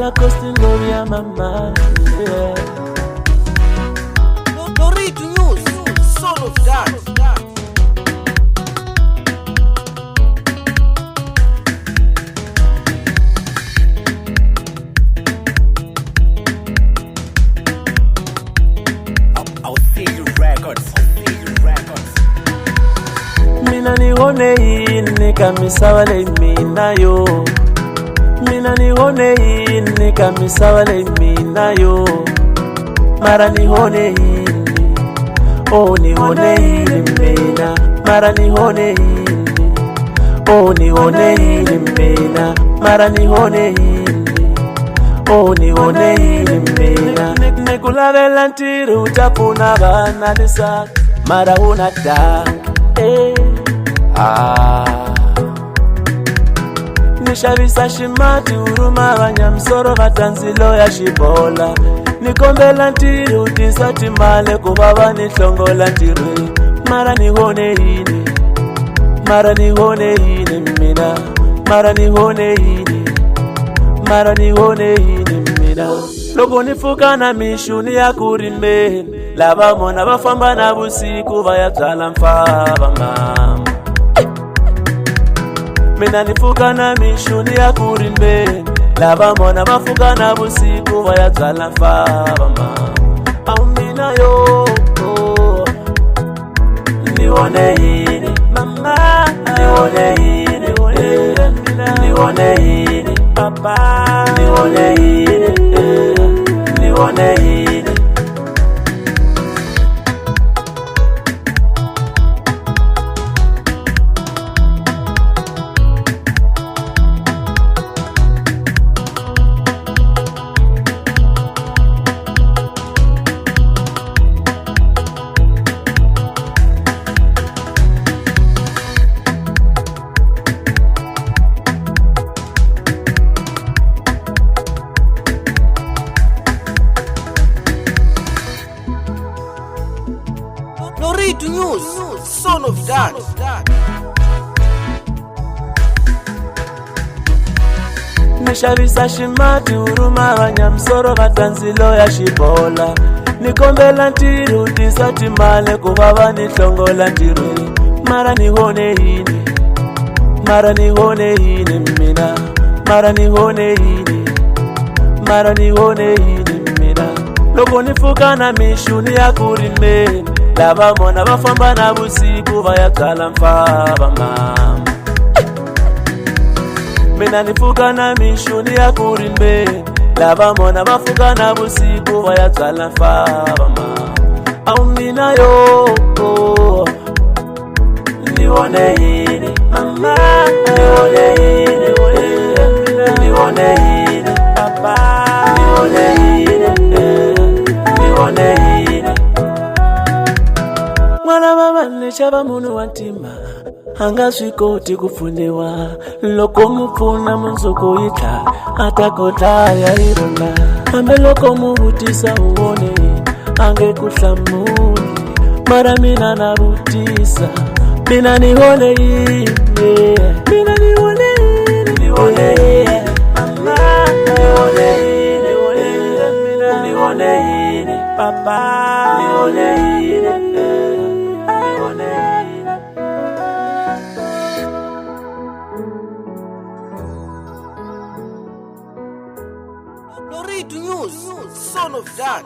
roller coaster gloria mama, yeah. No read news, son of God. I'll see you records. Mina nione ini kamisa wale minayo. Mina nione ini kamisa wale minayo. Mara nione ini, oh nione ini mina. Mara nione ini, oh nione ini mina. Mara nione ini, oh nione ini mina. Nekulavela ntiru utapuna vana nisa. Mara unataka nishavisa shimati uruma vanyamsoro vatanzilo ya shibola. Nikombela ntiri utisati male kuvava nihlongola ntiri. Mara nihone ini, mara nihone ini mina. Mara nihone ini, mara nihone ini mina. Loko nifuka na mishuni ya kurimbeni, lava mona vafamba na vusiku vayabyala mfava mama. Mina nifuka na mishuni ya kurimbeni, lava mona vafuka na vusiku vayabyala mfava mama. Au mina yo nione ini mama, nione ini nione ini papa, nione ini nione ini. No read news, son of God. Nishavisa shimati uruma vanyamsoro vatanzilo ya shibola. Nikombela ntiri utisati male kuvava nihlongola ntiri. Mara nihone ini, mara nihone ini mina. Mara nihone ini, mara nihone ini mina. Loko nifuka na mishuni ya kurimbeni, lava mona vafamba na vusiku vayabyala mfava mama. Mina nifuka na mishuni ya kurimbeni, lava mona vafuka na vusiku vayabyala mfava mama. Au mina yo nione ini mama, nione ini nione ini papa, nione ini nione ini. Mwana mama nechava munu wantima, hangasvikoti kufundiwa. Loko mupfuna munzoko yita, atakotaya irona. Hambe loko muvutisa uone, ange kuhlamuli. Mara mina navutisa, mina nihone ini, mina nihone ini nione ini mama, nione ini nione ini papa, nione ini No read news, son of God.